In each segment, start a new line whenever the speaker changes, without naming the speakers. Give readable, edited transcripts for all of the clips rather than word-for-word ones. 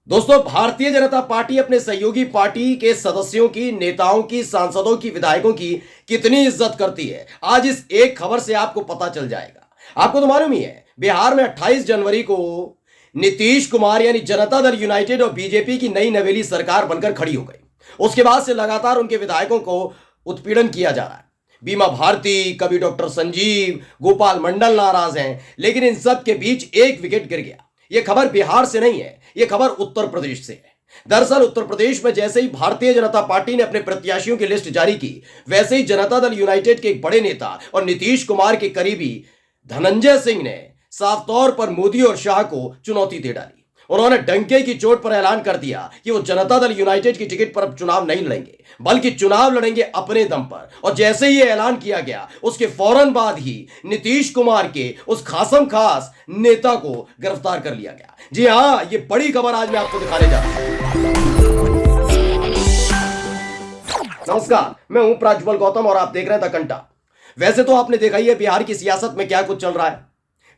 दोस्तों, भारतीय जनता पार्टी अपने सहयोगी पार्टी के सदस्यों की, नेताओं की, सांसदों की, विधायकों की कितनी इज्जत करती है, आज इस एक खबर से आपको पता चल जाएगा। आपको तो मालूम ही है, बिहार में 28 जनवरी को नीतीश कुमार यानी जनता दल यूनाइटेड और बीजेपी की नई नवेली सरकार बनकर खड़ी हो गई। उसके बाद से लगातार उनके विधायकों को उत्पीड़न किया जा रहा है। बीमा भारती, कभी डॉक्टर संजीव, गोपाल मंडल नाराज हैं, लेकिन इन सब के बीच एक विकेट गिर गया। यह खबर बिहार से नहीं है, यह खबर उत्तर प्रदेश से है। दरअसल उत्तर प्रदेश में जैसे ही भारतीय जनता पार्टी ने अपने प्रत्याशियों की लिस्ट जारी की, वैसे ही जनता दल यूनाइटेड के एक बड़े नेता और नीतीश कुमार के करीबी धनंजय सिंह ने साफ तौर पर मोदी और शाह को चुनौती दे डाली। उन्होंने डंके की चोट पर ऐलान कर दिया कि वो जनता दल यूनाइटेड की टिकट पर अब चुनाव नहीं लड़ेंगे, बल्कि चुनाव लड़ेंगे अपने दम पर। और जैसे ही ये ऐलान किया गया, उसके फौरन बाद ही नीतीश कुमार के उस खासम खास नेता को गिरफ्तार कर लिया गया। जी हां, ये बड़ी खबर आज मैं आपको दिखाने जा रहा हूं। नमस्कार, मैं हूं प्रज्वल गौतम और आप देख रहे हैं द कंटा। वैसे तो आपने देखा ही है बिहार की सियासत में क्या कुछ चल रहा है।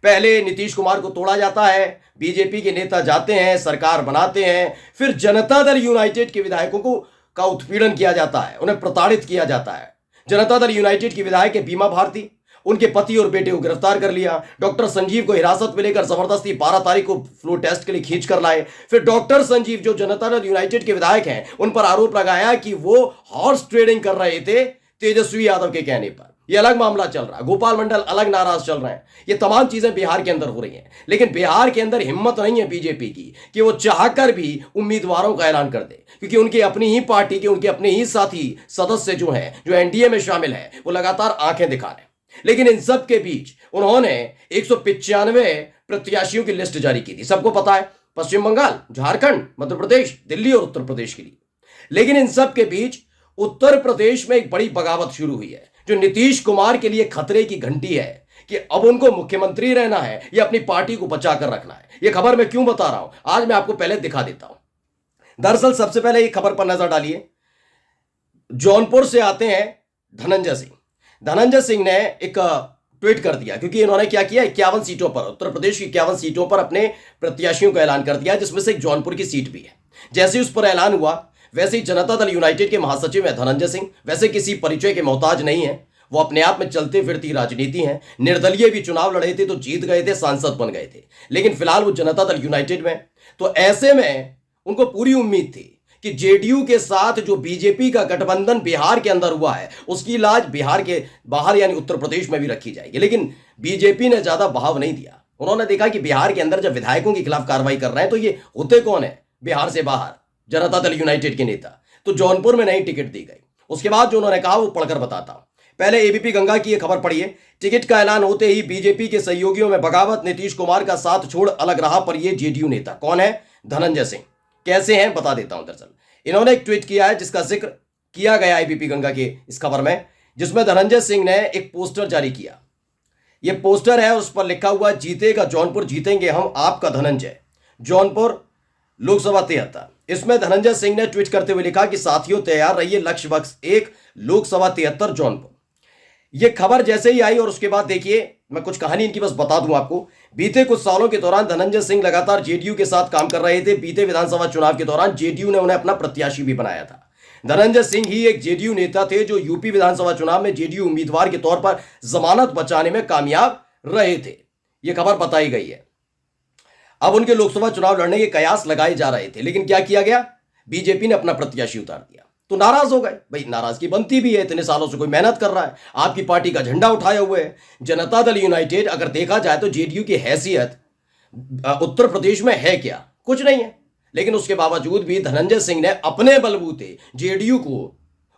पहले नीतीश कुमार को तोड़ा जाता है, बीजेपी के नेता जाते हैं, सरकार बनाते हैं, फिर जनता दल यूनाइटेड के विधायकों को का उत्पीड़न किया जाता है, उन्हें प्रताड़ित किया जाता है। जनता दल यूनाइटेड की विधायक है बीमा भारती, उनके पति और बेटे को गिरफ्तार कर लिया। डॉक्टर संजीव को हिरासत में लेकर जबरदस्ती 12 तारीख को फ्लो टेस्ट के लिए खींच कर लाए। फिर डॉक्टर संजीव जो जनता दल यूनाइटेड के विधायक हैं, उन पर आरोप लगाया कि वो हॉर्स ट्रेडिंग कर रहे थे तेजस्वी यादव के कहने पर। यह अलग मामला चल रहा है। गोपाल मंडल अलग नाराज चल रहे हैं। ये तमाम चीजें बिहार के अंदर हो रही हैं, लेकिन बिहार के अंदर हिम्मत नहीं है बीजेपी की कि वो चाहकर भी उम्मीदवारों का ऐलान कर दे, क्योंककि उनकी अपनी ही पार्टी के, उनके अपने ही साथी सदस्य जो हैं, जो एनडीए में शामिल है, वो लगातार आंखें दिखा रहे हैं। लेकिन इन सब के बीच उन्होंने 195 प्रत्याशियों की लिस्ट जारी की थी। सबको पता है, पश्चिम बंगाल, झारखंड, मध्य प्रदेश, दिल्ली और उत्तर प्रदेश के लिए। लेकिन इन सब के बीच उत्तर प्रदेश में एक बड़ी बगावत शुरू हुई है, जो नीतीश कुमार के लिए खतरे की घंटी है कि अब उनको मुख्यमंत्री रहना है या अपनी पार्टी को बचाकर रखना है। यह खबर मैं क्यों बता रहा हूं, आज मैं आपको पहले दिखा देता हूं। दरअसल सबसे पहले एक खबर पर नजर डालिए। जौनपुर से आते हैं धनंजय सिंह। धनंजय सिंह ने एक ट्वीट कर दिया, क्योंकि इन्होंने क्या किया, 51 सीटों पर, उत्तर प्रदेश की 51 सीटों पर अपने प्रत्याशियों का ऐलान कर दिया, जिसमें से एक जौनपुर की सीट भी है। जैसे ही उस पर ऐलान हुआ, वैसे ही जनता दल यूनाइटेड के महासचिव है धनंजय सिंह। वैसे किसी परिचय के मोहताज नहीं है, वो अपने आप में चलते फिरती राजनीति है। निर्दलीय भी चुनाव लड़े थे तो जीत गए थे, सांसद बन गए थे, लेकिन फिलहाल वो जनता दल यूनाइटेड में। तो ऐसे में उनको पूरी उम्मीद थी कि जेडीयू के साथ जो बीजेपी का गठबंधन बिहार के अंदर हुआ है, उसकी लाज बिहार के बाहर यानी उत्तर प्रदेश में भी रखी जाएगी। लेकिन बीजेपी ने ज्यादा बहाव नहीं दिया। उन्होंने देखा कि बिहार के अंदर जब विधायकों के खिलाफ कार्रवाई कर रहे हैं, तो ये होते कौन है बिहार से बाहर, जनता दल यूनाइटेड के नेता। तो जौनपुर में नई टिकट दी गई। उसके बाद जो उन्होंने कहा वो पढ़कर बताता हूं। पहले एबीपी गंगा की यह खबर पढ़िए। टिकट का ऐलान होते ही बीजेपी के सहयोगियों में बगावत, नीतीश कुमार का साथ छोड़ अलग रहा। पर यह जेडीयू नेता कौन है? धनंजय सिंह। कैसे हैं बता देता हूं। दरअसल इन्होंने एक ट्वीट किया है जिसका जिक्र किया गया एबीपी गंगा के इस खबर में, जिसमें धनंजय सिंह ने एक पोस्टर जारी किया। यह पोस्टर है, उस पर लिखा हुआ, जीतेगा जौनपुर, जीतेंगे हम, आपका धनंजय, जौनपुर लोकसभा 73। इसमें धनंजय सिंह ने ट्वीट करते हुए लिखा कि साथियों तैयार रहिए, लक्ष्य बक्स 1, लोकसभा 73, जौनपुर। यह खबर जैसे ही आई और उसके बाद देखिए, मैं कुछ कहानी इनकी बस बता दूं आपको। बीते कुछ सालों के दौरान धनंजय सिंह लगातार जेडीयू के साथ काम कर रहे थे। बीते विधानसभा चुनाव के दौरान जेडीयू ने उन्हें अपना प्रत्याशी भी बनाया था। धनंजय सिंह ही एक जेडीयू नेता थे जो यूपी विधानसभा चुनाव में जेडीयू उम्मीदवार के तौर पर जमानत बचाने में कामयाब रहे थे। यह खबर बताई गई है। अब उनके लोकसभा चुनाव लड़ने के कयास लगाए जा रहे थे, लेकिन क्या किया गया, बीजेपी ने अपना प्रत्याशी उतार दिया, तो नाराज हो गए। भाई नाराजगी बनती भी है, इतने सालों से कोई मेहनत कर रहा है, आपकी पार्टी का झंडा उठाए हुए है। जनता दल यूनाइटेड अगर देखा जाए तो जेडीयू की हैसियत उत्तर प्रदेश में है क्या? कुछ नहीं है। लेकिन उसके बावजूद भी धनंजय सिंह ने अपने बलबूते जेडीयू को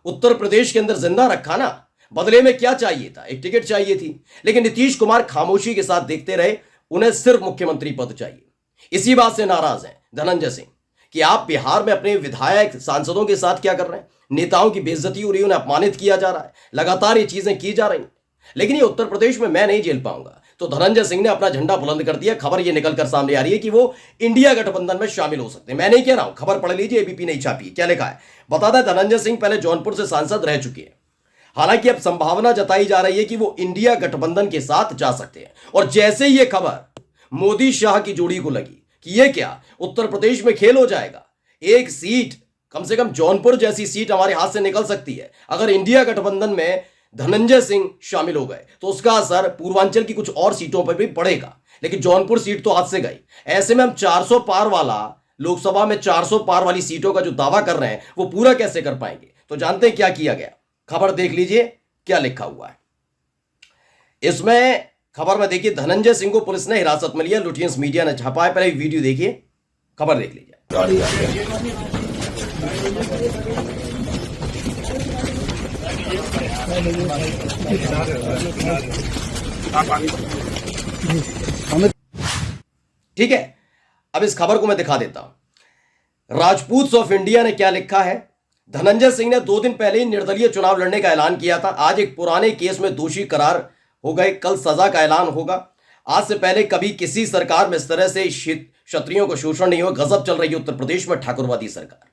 उत्तर प्रदेश के अंदर जिंदा रखा ना। बदले में क्या चाहिए था? एक टिकट चाहिए थी। लेकिन नीतीश कुमार खामोशी के साथ देखते रहे, उन्हें सिर्फ मुख्यमंत्री पद चाहिए। इसी बात से नाराज हैं धनंजय सिंह कि आप बिहार में अपने विधायक सांसदों के साथ क्या कर रहे हैं। नेताओं की बेइज्जती हो रही है, उन्हें अपमानित किया जा रहा है, लगातार ये चीजें की जा रही हैं। लेकिन ये उत्तर प्रदेश में मैं नहीं झेल पाऊंगा। तो धनंजय सिंह ने अपना झंडा बुलंद कर दिया। खबर ये निकलकर सामने आ रही है कि वो इंडिया गठबंधन में शामिल हो सकते हैं। मैं नहीं कह रहा हूं, खबर पढ़ लीजिए, एबीपी नहीं छापी। क्या लिखा है बता दें। धनंजय सिंह पहले जौनपुर से सांसद रह चुके हैं। हालांकि अब संभावना जताई जा रही है कि वो इंडिया गठबंधन के साथ जा सकते हैं। और जैसे ही ये खबर मोदी शाह की जोड़ी को लगी कि ये क्या उत्तर प्रदेश में खेल हो जाएगा। एक सीट, कम से कम जौनपुर जैसी सीट हमारे हाथ से निकल सकती है। अगर इंडिया गठबंधन में धनंजय सिंह शामिल हो गए तो उसका असर पूर्वांचल की कुछ और सीटों पर भी पड़ेगा, लेकिन जौनपुर सीट तो हाथ से गई। ऐसे में हम 400 पार वाला, लोकसभा में 400 पार वाली सीटों का जो दावा कर रहे हैं वो पूरा कैसे कर पाएंगे। तो जानते हैं क्या किया गया, खबर देख लीजिए क्या लिखा हुआ है इसमें। खबर में देखिए, धनंजय सिंह को पुलिस ने हिरासत में लिया, लुटियंस मीडिया ने छापा है। पहले वीडियो देखिए, खबर देख लीजिए। ठीक है, अब इस खबर को मैं दिखा देता हूं। राजपूत ऑफ इंडिया ने क्या लिखा है। धनंजय सिंह ने 2 दिन पहले ही निर्दलीय चुनाव लड़ने का ऐलान किया था। आज एक पुराने केस में दोषी करार हो गए, कल सजा का ऐलान होगा। आज से पहले कभी किसी सरकार में इस तरह से क्षत्रियों को शोषण नहीं हुआ। गजब चल रही है उत्तर प्रदेश में ठाकुरवादी सरकार।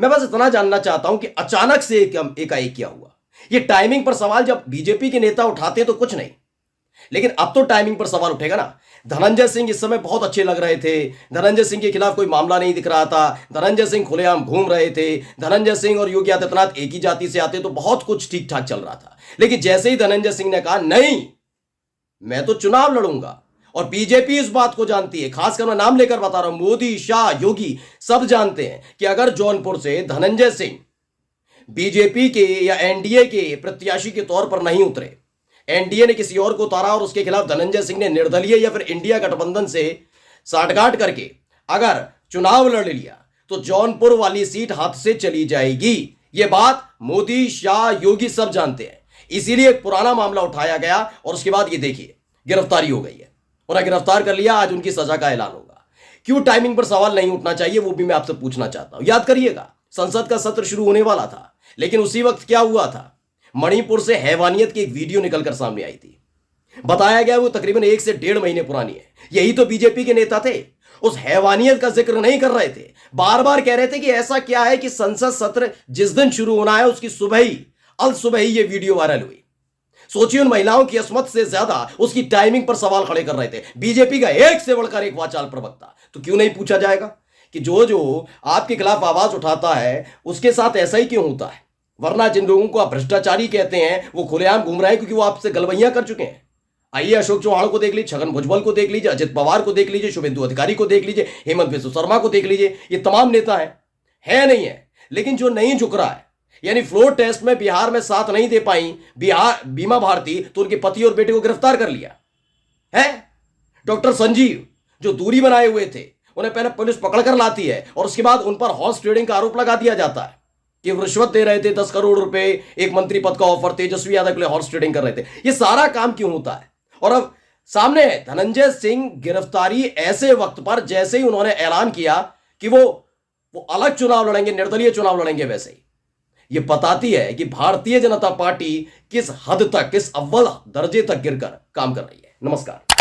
मैं बस इतना जानना चाहता हूं कि अचानक से एकाएक क्या हुआ। ये टाइमिंग पर सवाल जब बीजेपी के नेता उठाते हैं तो कुछ नहीं, लेकिन अब तो टाइमिंग पर सवाल उठेगा ना। धनंजय सिंह इस समय बहुत अच्छे लग रहे थे, धनंजय सिंह के खिलाफ कोई मामला नहीं दिख रहा था, धनंजय सिंह खुलेआम घूम रहे थे, धनंजय सिंह और योगी आदित्यनाथ एक ही जाति से आते तो बहुत कुछ ठीक ठाक चल रहा था। लेकिन जैसे ही धनंजय सिंह ने कहा नहीं मैं तो चुनाव लड़ूंगा, और बीजेपी इस बात को जानती है, खासकर मैं नाम लेकर बता रहा हूं, मोदी, शाह, योगी सब जानते हैं कि अगर जौनपुर से धनंजय सिंह बीजेपी के या एनडीए के प्रत्याशी के तौर पर नहीं उतरे, एनडीए ने किसी और को उतारा और उसके खिलाफ धनंजय सिंह ने निर्दलीय या फिर इंडिया गठबंधन से साठगांठ करके अगर चुनाव लड़ लिया तो जौनपुर वाली सीट हाथ से चली जाएगी। यह बात मोदी, शाह, योगी सब जानते हैं। इसीलिए एक पुराना मामला उठाया गया और उसके बाद ये देखिए गिरफ्तारी हो गई है, उन्हें गिरफ्तार कर लिया। आज उनकी सजा का ऐलान होगा। क्यों टाइमिंग पर सवाल नहीं उठना चाहिए वो भी मैं आपसे पूछना चाहता हूं। याद करिएगा, संसद का सत्र शुरू होने वाला था, लेकिन उसी वक्त क्या हुआ था, मणिपुर से हैवानियत की एक वीडियो निकलकर सामने आई थी। बताया गया वो तकरीबन 1 से 1.5 महीने पुरानी है। यही तो बीजेपी के नेता थे, उस हैवानियत का जिक्र नहीं कर रहे थे। बार बार कह रहे थे कि ऐसा क्या है कि संसद सत्र जिस दिन शुरू होना है उसकी सुबह ही ये वीडियो वायरल हुई। सोचिए, उन महिलाओं की असमत से ज्यादा उसकी टाइमिंग पर सवाल खड़े कर रहे थे बीजेपी का एक से बढ़कर एक वाचाल प्रवक्ता। तो क्यों नहीं पूछा जाएगा कि जो आपके खिलाफ आवाज उठाता है उसके साथ ऐसा ही क्यों होता है। वरना जिन लोगों को आप भ्रष्टाचारी कहते हैं वो खुलेआम घूम रहे हैं क्योंकि वो आपसे गलवैया कर चुके हैं। आइए अशोक चौहान को देख लीजिए, छगन भुजबल को देख लीजिए, अजित पवार को देख लीजिए, शुभेंदु अधिकारी को देख लीजिए, हेमंत बिस्व शर्मा को देख लीजिए। ये तमाम नेता है नहीं है। लेकिन जो नहीं झुक रहा है, यानी फ्लोर टेस्ट में बिहार में साथ नहीं दे पाई बीमा भारती, तो उनके पति और बेटे को गिरफ्तार कर लिया है। डॉक्टर संजीव जो दूरी बनाए हुए थे उन्हें पहले पुलिस पकड़ कर लाती है और उसके बाद उन पर हॉर्स ट्रेडिंग का आरोप लगा दिया जाता है कि रिश्वत दे रहे थे, 10 करोड़ रुपए, एक मंत्री पद का ऑफर, तेजस्वी यादव के लिए हॉर्स ट्रेडिंग कर रहे थे। ये सारा काम क्यों होता है। और अब सामने है धनंजय सिंह गिरफ्तारी ऐसे वक्त पर जैसे ही उन्होंने ऐलान किया कि वो अलग चुनाव लड़ेंगे, निर्दलीय चुनाव लड़ेंगे। वैसे ही ये बताती है कि भारतीय जनता पार्टी किस हद तक, किस अव्वल दर्जे तक गिरकर काम कर रही है। नमस्कार।